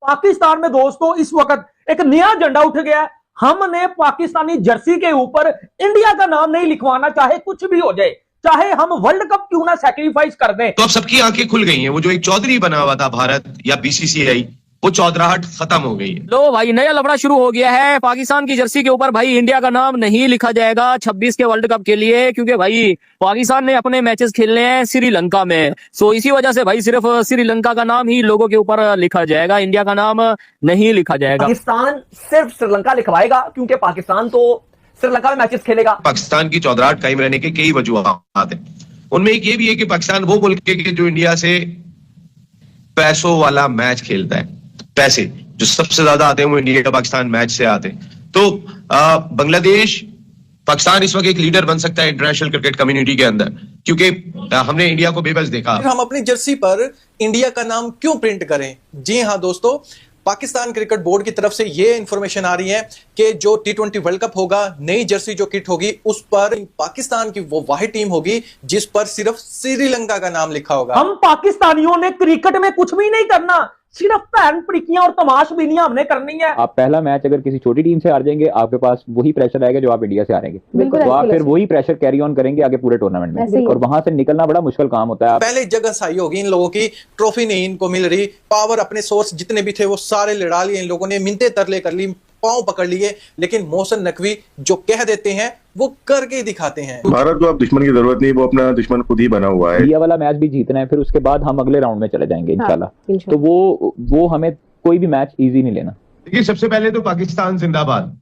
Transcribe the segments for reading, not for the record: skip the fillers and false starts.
पाकिस्तान में दोस्तों इस वक्त एक नया झंडा उठ गया है। हमने पाकिस्तानी जर्सी के ऊपर इंडिया का नाम नहीं लिखवाना, चाहे कुछ भी हो जाए, चाहे हम वर्ल्ड कप क्यों ना सैक्रिफाइस कर दें। तो अब सबकी आंखें खुल गई हैं। वो जो एक चौधरी बना हुआ था भारत या बीसीसीआई, वो चौधराहट खत्म हो गई है। लो भाई, नया लफड़ा शुरू हो गया है। पाकिस्तान की जर्सी के ऊपर भाई इंडिया का नाम नहीं लिखा जाएगा 26 के वर्ल्ड कप के लिए, क्योंकि भाई पाकिस्तान ने अपने मैचेस खेलने हैं श्रीलंका में। सो इसी वजह से भाई सिर्फ श्रीलंका का नाम ही लोगों के ऊपर लिखा जाएगा, इंडिया का नाम नहीं लिखा जाएगा। पाकिस्तान सिर्फ श्रीलंका लिखवाएगा क्योंकि पाकिस्तान तो श्रीलंका में मैचेस खेलेगा। पाकिस्तान की चौधराहट कायम रहने के कई वजूहात हैं। उनमें एक ये भी है कि पाकिस्तान वो मुल्क है कि जो इंडिया से पैसों वाला मैच खेलता है। पैसे जो सबसे ज्यादा आते हैं वो इंडिया पाकिस्तान मैच से आते हैं। तो बांग्लादेश, पाकिस्तान इस वक्त एक लीडर बन सकता है इंटरनेशनल क्रिकेट कम्युनिटी के अंदर, क्योंकि हमने इंडिया को बेबस देखा। हम अपनी जर्सी पर इंडिया का नाम क्यों प्रिंट करें? जी हां दोस्तों, पाकिस्तान क्रिकेट बोर्ड की तरफ से ये इंफॉर्मेशन आ रही है कि जो T20 वर्ल्ड कप होगा, नई जर्सी जो किट होगी उस पर पाकिस्तान की वो वाहिद टीम होगी जिस पर सिर्फ श्रीलंका का नाम लिखा होगा। हम पाकिस्तानियों ने क्रिकेट में कुछ भी नहीं करना, सिर्फ पैन पड़कियां और तमाशबीनियां हमने करनी है। आप पहला मैच अगर किसी छोटी टीम से हार जाएंगे, आपके पास वही प्रेशर आएगा जो आप इंडिया से हारेंगे, तो आप फिर वही प्रेशर कैरी ऑन करेंगे आगे पूरे टूर्नामेंट में, और वहां से निकलना बड़ा मुश्किल काम होता है। पहले जगह सही होगी इन लोगों की, ट्रॉफी नहीं इनको मिल रही, पावर अपने सोर्स जितने भी थे वो सारे लड़ा लिए इन लोगों ने, मिन्नतें तरले कर ली, पांव पकड़ लिए, लेकिन मोहसिन नकवी जो कह देते हैं वो करके दिखाते हैं। भारत को अब दुश्मन की जरूरत नहीं, वो अपना दुश्मन खुद ही बना हुआ है। इंडिया वाला मैच भी जीतना है, फिर उसके बाद हम अगले राउंड में चले जाएंगे इंशाल्लाह। तो वो हमें कोई भी मैच इजी नहीं लेना। देखिए, सबसे पहले तो पाकिस्तान जिंदाबाद।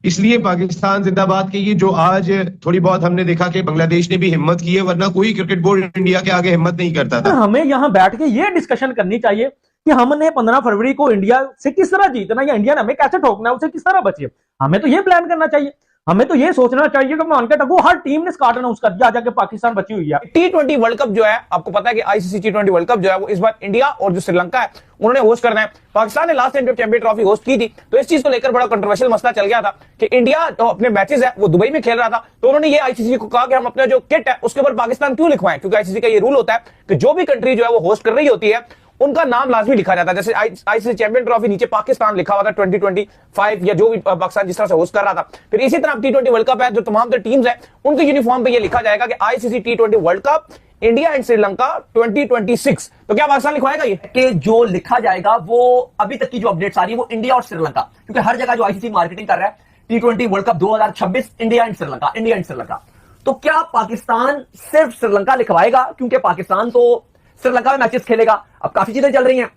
इसलिए पाकिस्तान जिंदाबाद के ये जो आज थोड़ी बहुत हमने देखा कि बांग्लादेश ने भी हिम्मत की है, वरना कोई क्रिकेट बोर्ड इंडिया के आगे हिम्मत नहीं करता था। हमें यहाँ बैठ के ये डिस्कशन करनी चाहिए कि हमने 15 फरवरी को इंडिया से किस तरह जीतना, या इंडिया ने हमें कैसे ठोकना है, उसे किस तरह बचे। हमें तो ये प्लान करना चाहिए, हमें तो ये सोचना चाहिए कि मान के टको हर टीम ने स्कॉट अनाउंस कर दिया जाके पाकिस्तान बची हुई है। T20 वर्ल्ड कप जो है, आपको पता है कि आईसीसी T20 वर्ल्ड कप जो है वो इस बार इंडिया और जो श्रीलंका है उन्होंने होस्ट करना है। पाकिस्तान ने लास्ट टाइम जब चैंपियन ट्रॉफी होस्ट की थी तो इस चीज को लेकर बड़ा कंट्रोवर्शियल मसला चल गया था कि इंडिया तो अपने मैचेस है वो दुबई में खेल रहा था, तो उन्होंने ये आईसीसी को कहा कि हम अपना जो किट है उसके ऊपर पाकिस्तान क्यों लिखवाएं, क्योंकि आईसीसी का ये रूल होता है कि जो भी कंट्री जो है वो होस्ट कर रही होती है उनका नाम लाजमी लिखा जाता है। जैसे आईसीसी चैंपियन ट्रॉफी नीचे पाकिस्तान लिखा हुआ था 2025 या जो भी पाकिस्तान जिस तरह से होस्ट कर रहा था, फिर इसी तरह T20 वर्ल्ड कप है जो तमाम टीम्स है उनके यूनिफॉर्म पे ये लिखा जाएगा कि ICC T20 world cup India and Sri Lanka 2026। तो क्या पाकिस्तान लिखवाएगा ये? कि जो लिखा जाएगा वो अभी तक की जो अपडेट्स आ रही है वो इंडिया और श्रीलंका, क्योंकि हर जगह जो आईसीसी मार्केटिंग कर रहा है T20 world cup 2026 India and Sri Lanka, India and Sri Lanka. तो क्या पाकिस्तान सिर्फ श्रीलंका लिखवाएगा क्योंकि पाकिस्तान तो श्रीलंका में मैचेस खेलेगा? अब काफी चीजें चल रही हैं,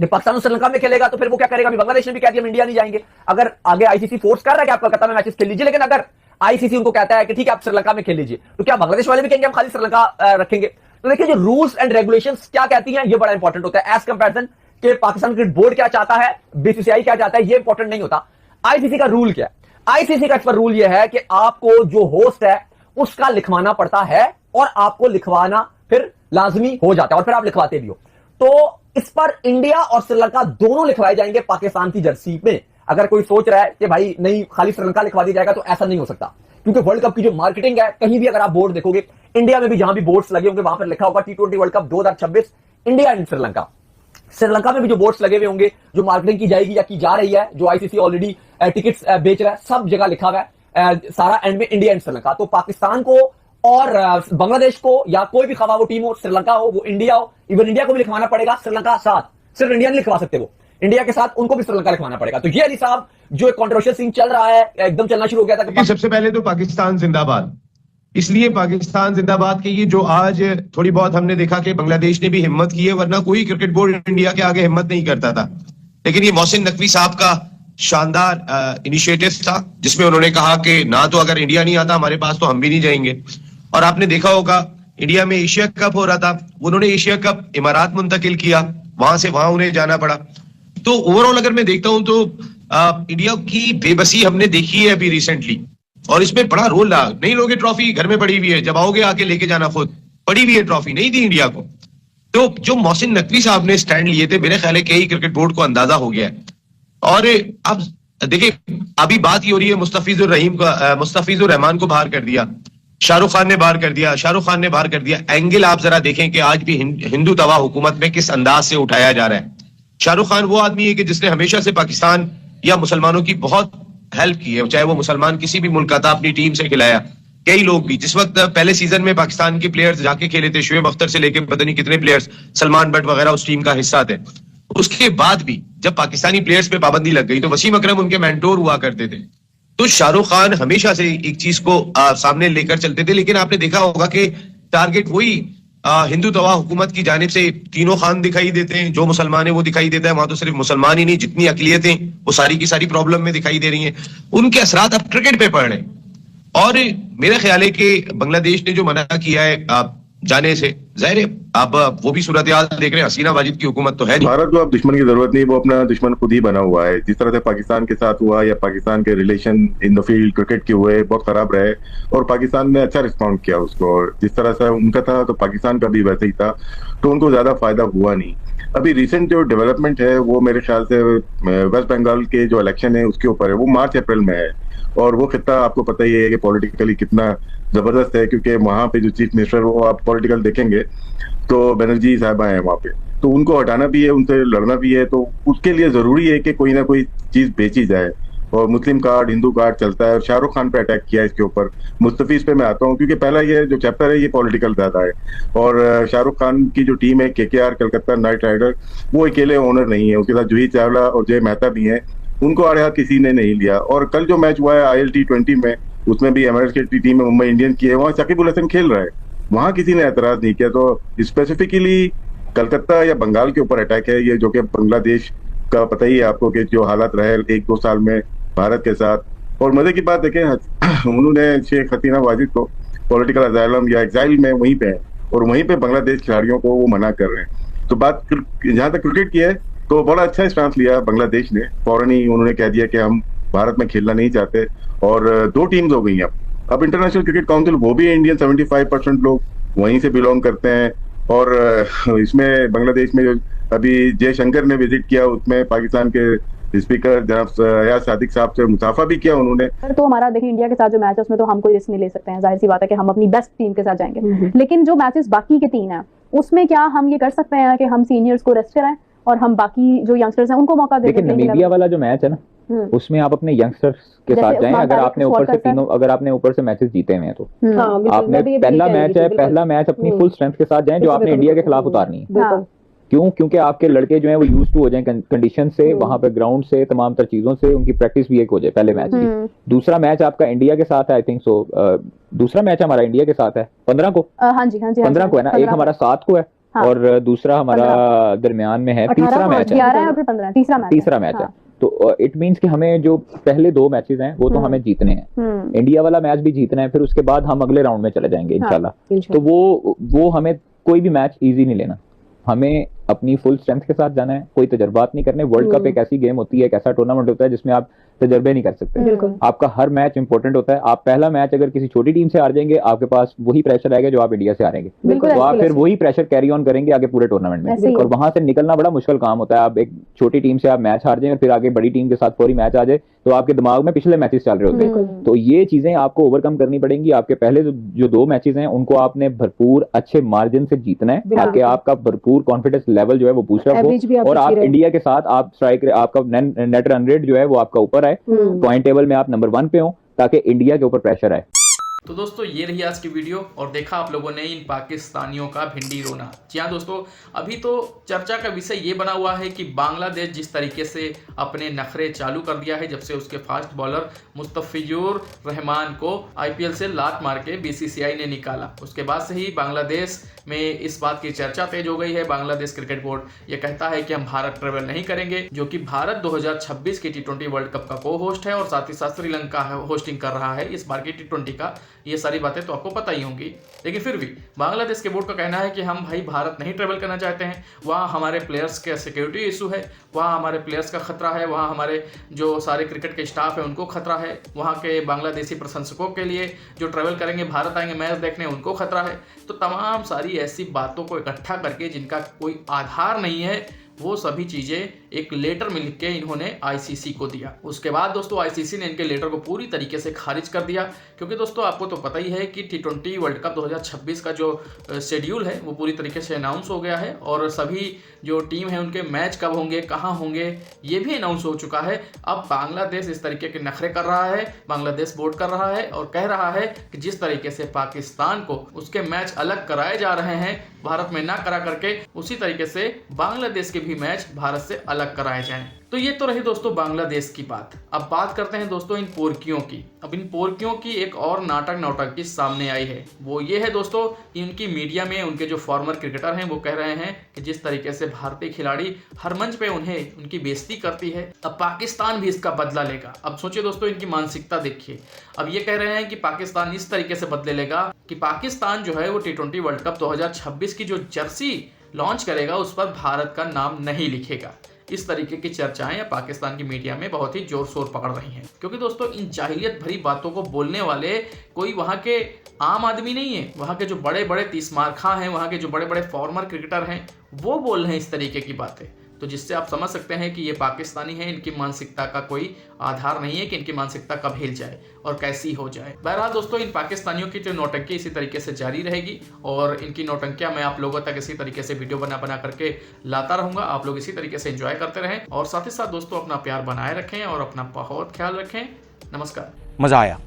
जब पाकिस्तान श्रीलंका में खेलेगा तो फिर वो क्या करेगा? अभी बांग्लादेश ने भी कह दिया हम इंडिया नहीं जाएंगे। अगर आगे आईसीसी फोर्स कर रहा है कि आप कोलकाता में मैचेस खेल लीजिए, लेकिन अगर आईसीसी उनको कहता है कि ठीक है आप श्रीलंका में खेल लीजिए, तो क्या बांग्लादेश वाले भी कहेंगे हम खाली श्रीलंका रखेंगे? तो देखिए, जो रूल्स एंड रेगुलेशंस क्या कहती हैं ये बड़ा इंपॉर्टेंट होता है एज कंपैरिजन कि पाकिस्तान क्रिकेट बोर्ड क्या चाहता है, बीसीसीआई क्या चाहता है, ये इंपॉर्टेंट नहीं होता। आईसीसी का रूल क्या है? आईसीसी का इस पर रूल ये है कि आपको जो होस्ट है उसका लिखवाना पड़ता है, और आपको लिखवाना फिर लाजमी हो जाता है, और फिर आप लिखवाते भी हो। तो इस पर इंडिया और श्रीलंका दोनों लिखवाए जाएंगे पाकिस्तान की जर्सी में। अगर कोई सोच रहा है कि भाई नहीं खाली श्रीलंका लिखवा दिया जाएगा, तो ऐसा नहीं हो सकता, क्योंकि वर्ल्ड कप की जो मार्केटिंग है, कहीं भी अगर आप बोर्ड देखोगे, इंडिया में भी जहां भी बोर्ड्स लगे होंगे वहां पर लिखा होगा T20 world cup 2026 India and Sri Lanka. Sri Lanka में भी जो बोर्ड्स लगे हुए होंगे, जो मार्केटिंग की जाएगी या की जा रही है, जो आईसीसी ऑलरेडी टिकट्स बेच रहा है, सब जगह लिखा हुआ है सारा एंड में इंडिया एंड श्रीलंका। तो पाकिस्तान को और बांग्लादेश को या कोई भी खवा वो टीम हो, श्रीलंका हो वो इंडिया हो, इवन इंडिया को भी लिखवाना पड़ेगा श्रीलंका साथ। सिर्फ इंडिया नहीं लिखवा सकते, वो इंडिया के साथ उनको भी श्रीलंका लिखवाना पड़ेगा। तो ये अली साहब जो एक कंट्रोवर्शियल सीन चल रहा है, एकदम चलना शुरू हो गया था कि सबसे पहले तो पाकिस्तान जिंदाबाद। इसलिए पाकिस्तान जिंदाबाद के ये जो आज थोड़ी बहुत हमने देखा कि बांग्लादेश ने भी हिम्मत की है, वरना कोई क्रिकेट बोर्ड इंडिया के आगे हिम्मत नहीं करता था। लेकिन ये मोहसिन नकवी साहब का शानदार इनिशिएटिव था, जिसमें उन्होंने कहा कि ना तो अगर इंडिया नहीं आता हमारे पास तो हम भी नहीं जाएंगे। और आपने देखा होगा इंडिया में एशिया कप हो रहा था, उन्होंने एशिया कप इमारात मुंतकिल किया, वहां से वहां उन्हें जाना पड़ा। तो ओवरऑल अगर मैं देखता हूं तो इंडिया की बेबसी हमने देखी है अभी रिसेंटली, और इसमें बड़ा रोल रहा। नहीं लोगे ट्रॉफी घर में पड़ी हुई है, जब आओगे आके लेके जाना, खुद पड़ी हुई है ट्रॉफी, नहीं दी इंडिया को। तो जो मोहसिन नकवी साहब ने स्टैंड लिए थे, मेरे ख्याल है कि क्रिकेट बोर्ड को अंदाजा हो गया है। और अब देखिए, अभी बात ही हो रही है मुस्तफिजुर रहमान को बाहर कर दिया, शाहरुख खान ने बाहर कर दिया, शाहरुख खान ने बाहर कर दिया। एंगल आप जरा देखें कि आज भी हिंदू तवा हुकूमत में किस अंदाज से उठाया जा रहा है। शाहरुख खान वो आदमी है कि जिसने हमेशा से पाकिस्तान या मुसलमानों की बहुत हेल्प की है, चाहे वो मुसलमान किसी भी मुल्क का था, अपनी टीम से खिलाया। कई लोग भी जिस वक्त पहले सीजन में पाकिस्तान के प्लेयर्स जाके खेले थे, शुएब अख्तर से लेके पता नहीं कितने प्लेयर्स, सलमान बट वगैरह उस टीम का हिस्सा थे। उसके बाद भी जब पाकिस्तानी प्लेयर्स पे पाबंदी लग गई तो वसीम अकरम उनके मेंटोर हुआ करते थे। तो शाहरुख खान हमेशा से एक चीज को सामने लेकर चलते थे, लेकिन आपने देखा होगा कि टारगेट वही हिंदू तवा हुकूमत की जानिब से तीनों खान दिखाई देते हैं। जो मुसलमान है वो दिखाई देता है, वहां तो सिर्फ मुसलमान ही नहीं, जितनी अकलियतें वो सारी की सारी प्रॉब्लम में दिखाई दे रही हैं। उनके असरात अब क्रिकेट पे पड़ रहे हैं। और मेरा ख्याल है कि बांग्लादेश ने जो मना किया है जाने से, जाहिर है आप वो भी सूरत हाल देख रहे हैं, हसीना वाजिद की हुकूमत तो है नहीं। भारत को अब दुश्मन की जरूरत नहीं, वो अपना दुश्मन खुद ही बना हुआ है। जिस तरह से पाकिस्तान के साथ हुआ या पाकिस्तान के relation in the field cricket के हुए बहुत खराब रहे और पाकिस्तान ने अच्छा रिस्पॉन्ड किया उसको, और जिस तरह से उनका था तो पाकिस्तान का भी वैसे ही था, तो उनको ज्यादा फायदा हुआ नहीं। अभी रिसेंट जो डेवलपमेंट है वो मेरे ख्याल से वेस्ट बंगाल के जो इलेक्शन है उसके ऊपर है, वो मार्च अप्रैल में है। और वो खिता आपको पता ही है कि पॉलिटिकली कितना जबरदस्त है, क्योंकि वहां पे जो चीफ मिनिस्टर वो आप पॉलिटिकल देखेंगे तो बनर्जी साहबा हैं वहां पे, तो उनको हटाना भी है, उनसे लड़ना भी है, तो उसके लिए जरूरी है कि कोई ना कोई चीज बेची जाए। और मुस्लिम कार्ड, हिंदू कार्ड चलता है। शाहरुख खान पे अटैक किया इसके ऊपर। मुस्तफीज पे मैं आता हूँ क्योंकि पहला ये जो चैप्टर है ये पॉलिटिकल ज्यादा है, और शाहरुख खान की जो टीम है केकेआर कलकत्ता नाइट राइडर, वो अकेले ओनर नहीं है, उसके साथ जूही चावला और जय मेहता भी हैं, उनको आड़े हाथ किसी ने नहीं लिया। और कल जो मैच हुआ है ILT20 में, उसमें भी एमआरएस की टीम में मुंबई इंडियंस की है, वहाँ शकीब उल हसन खेल रहा है, वहां किसी ने एतराज नहीं किया। तो स्पेसिफिकली कलकत्ता या बंगाल के ऊपर अटैक है ये, जो कि बांग्लादेश का पता ही है आपको कि जो हालात रहे 1-2 साल में भारत के साथ। और मजे की बात देखें, उन्होंने शेख हसीना वाजिद को पॉलिटिकल अजाइलम या एग्जाइल में वहीं पे है, और वहीं पे बांग्लादेश खिलाड़ियों को वो मना कर रहे हैं। तो बात जहां तक क्रिकेट की है तो बड़ा अच्छा स्टांस लिया बांग्लादेश ने, फौरन ही उन्होंने कह दिया कि हम भारत में खेलना नहीं चाहते। और 2 टीम्स हो गई हैं अब इंटरनेशनल क्रिकेट काउंसिल, वो भी इंडियन 75% लोग वहीं से बिलोंग करते हैं। और इसमें बांग्लादेश में जो अभी जयशंकर ने विजिट किया, उसमें पाकिस्तान के स्पीकर जनाब अयाज सादिक साहब से मुसाफा भी किया उन्होंने। तो हमारा देखिए इंडिया के साथ जो मैच है उसमें तो हम कोई रिस्क नहीं ले सकते हैं, जाहिर सी बात है कि हम अपनी बेस्ट टीम के साथ जाएंगे। लेकिन जो मैचेस बाकी के 3 हैं उसमें क्या हम ये कर सकते हैं कि हम सीनियर्स को रेस्ट कराएं और हम बाकी जो यंगस्टर्स हैं उनको मौका दें? लेकिन नामीबिया वाला जो मैच है ना, उसमें आप अपने यंगस्टर्स के साथ जाएं। अगर आपने ऊपर से मैचेस जीते हुए हैं तो आपने पहला मैच अपनी फुल स्ट्रेंथ के साथ जाएं, जो आपने इंडिया के खिलाफ उतारनी है। क्यों? क्योंकि आपके लड़के जो हैं वो यूज टू हो जाएं कंडीशन से, वहां पे ग्राउंड से, तमाम तर चीजों से, उनकी प्रैक्टिस भी एक हो जाए पहले मैच की। दूसरा मैच आपका इंडिया के साथ है, आई थिंक सो दूसरा मैच हमारा इंडिया के साथ है 15 को। हाँ जी 15 को है ना, एक हमारा 7 को है और दूसरा हमारा दरमियान में है, तीसरा मैच है, तीसरा मैच है। तो इट मींस कि हमें जो पहले 2 मैचेस हैं वो तो हमें जीतने हैं, इंडिया वाला मैच भी जीतना है, फिर उसके बाद हम अगले राउंड में चले जाएंगे इंशाल्लाह। तो वो हमें कोई भी मैच इजी नहीं लेना, हमें अपनी फुल स्ट्रेंथ के साथ जाना है, कोई तजर्बात नहीं करने। वर्ल्ड कप एक ऐसी गेम होती है, एक ऐसा टूर्नामेंट होता है जिसमें आप तजर्बे नहीं कर सकते। आपका हर मैच इंपॉर्टेंट होता है। आप पहला मैच अगर किसी छोटी टीम से हार जाएंगे, आपके पास वही प्रेशर आएगा जो आप इंडिया से हारेंगे, तो आप फिर वही प्रेशर कैरी ऑन करेंगे आगे पूरे टूर्नामेंट में, और वहां से निकलना बड़ा मुश्किल काम होता है। आप एक छोटी टीम से आप मैच हार जाए और फिर आगे बड़ी टीम के साथ फौरी मैच आ जाए तो आपके दिमाग में पिछले मैचेस चल रहे होते हैं। तो ये चीजें आपको ओवरकम करनी पड़ेंगी। आपके पहले जो 2 मैचेस हैं उनको आपने भरपूर अच्छे मार्जिन से जीतना है, ताकि आपका भरपूर कॉन्फिडेंस लेवल जो है वो बूस्ट अप हो, और आप इंडिया के साथ आप स्ट्राइक आपका नेट रन रेट जो है वो आपका ऊपर आए, पॉइंट टेबल में आप नंबर 1 पे हो, ताकि इंडिया के ऊपर प्रेशर आए। तो दोस्तों ये रही आज की वीडियो, और देखा आप लोगों ने इन पाकिस्तानियों का भिंडी रोना। जी हाँ दोस्तों, अभी तो चर्चा का विषय ये बना हुआ है कि बांग्लादेश जिस तरीके से अपने नखरे चालू कर दिया है जब से उसके फास्ट बॉलर मुस्तफिजुर रहमान को IPL से लात मार के BCCI ने निकाला, उसके बाद से ही बांग्लादेश में इस बात की चर्चा तेज हो गई है। बांग्लादेश क्रिकेट बोर्ड ये कहता है कि हम भारत ट्रेवल नहीं करेंगे, जो कि भारत 2026 के T20 वर्ल्ड कप का को होस्ट है, और साथ ही साथ श्रीलंका होस्टिंग कर रहा है इस बार की T20 का। ये सारी बातें तो आपको पता ही होंगी, लेकिन फिर भी बांग्लादेश के बोर्ड का कहना है कि हम भाई भारत नहीं ट्रेवल करना चाहते हैं, वहाँ हमारे प्लेयर्स के सिक्योरिटी इशू है, वहाँ हमारे प्लेयर्स का खतरा है, वहाँ हमारे जो सारे क्रिकेट के स्टाफ है उनको खतरा है, वहाँ के बांग्लादेशी प्रशंसकों के लिए जो ट्रेवल करेंगे भारत आएंगे मैच देखने उनको खतरा है। तो तमाम सारी ऐसी बातों को इकट्ठा करके जिनका कोई आधार नहीं है, वो सभी चीजें एक लेटर में लिख के इन्होंने आईसीसी को दिया। उसके बाद दोस्तों आईसीसी ने इनके लेटर को पूरी तरीके से खारिज कर दिया, क्योंकि दोस्तों आपको तो पता ही है कि T20 वर्ल्ड कप 2026 का जो शेड्यूल है वो पूरी तरीके से अनाउंस हो गया है और सभी जो टीम है उनके मैच कब होंगे, कहाँ होंगे, ये भी अनाउंस हो चुका है। अब बांग्लादेश इस तरीके के नखरे कर रहा है, बांग्लादेश बोर्ड कर रहा है और कह रहा है कि जिस तरीके से पाकिस्तान को उसके मैच अलग कराए जा रहे हैं भारत में ना करा करके, उसी तरीके से बांग्लादेश के भी मैच भारत से अलग कराए जाएं। तो ये तो रही दोस्तों बांग्लादेश की बात। अब बात करते हैं दोस्तों इन पोरकियों की। अब इन पोरकियों की एक और नौटंकी सामने आई है, वो ये है दोस्तों कि उनकी मीडिया में उनके जो फॉर्मर क्रिकेटर हैं वो कह रहे हैं कि जिस तरीके से भारतीय खिलाड़ी हर मंच पे उन्हें उनकी बेइज्जती करती है, अब पाकिस्तान भी इसका बदला लेगा। अब सोचिए दोस्तों इनकी मानसिकता देखिए। अब ये कह रहे हैं कि पाकिस्तान इस तरीके से बदले लेगा कि पाकिस्तान जो है वो T20 वर्ल्ड कप 2026 की जो जर्सी लॉन्च करेगा उस पर भारत का नाम नहीं लिखेगा। इस तरीके की चर्चाएं या पाकिस्तान की मीडिया में बहुत ही जोर शोर पकड़ रही हैं, क्योंकि दोस्तों इन जाहिलियत भरी बातों को बोलने वाले कोई वहां के आम आदमी नहीं है। वहां के जो बड़े बड़े तीसमार खां हैं, वहां के जो बड़े बड़े फॉर्मर क्रिकेटर हैं, वो बोल रहे हैं इस तरीके की बातें। तो जिससे आप समझ सकते हैं कि ये पाकिस्तानी है, इनकी मानसिकता का कोई आधार नहीं है कि इनकी मानसिकता कब हिल जाए और कैसी हो जाए। बहरहाल दोस्तों इन पाकिस्तानियों की जो नौटंकी इसी तरीके से जारी रहेगी और इनकी नौटंकियां मैं आप लोगों तक इसी तरीके से वीडियो बना करके लाता रहूंगा। आप लोग इसी तरीके से एंजॉय करते रहें और साथ ही साथ दोस्तों अपना प्यार बनाए रखें और अपना बहुत ख्याल रखें। नमस्कार। मजा आया।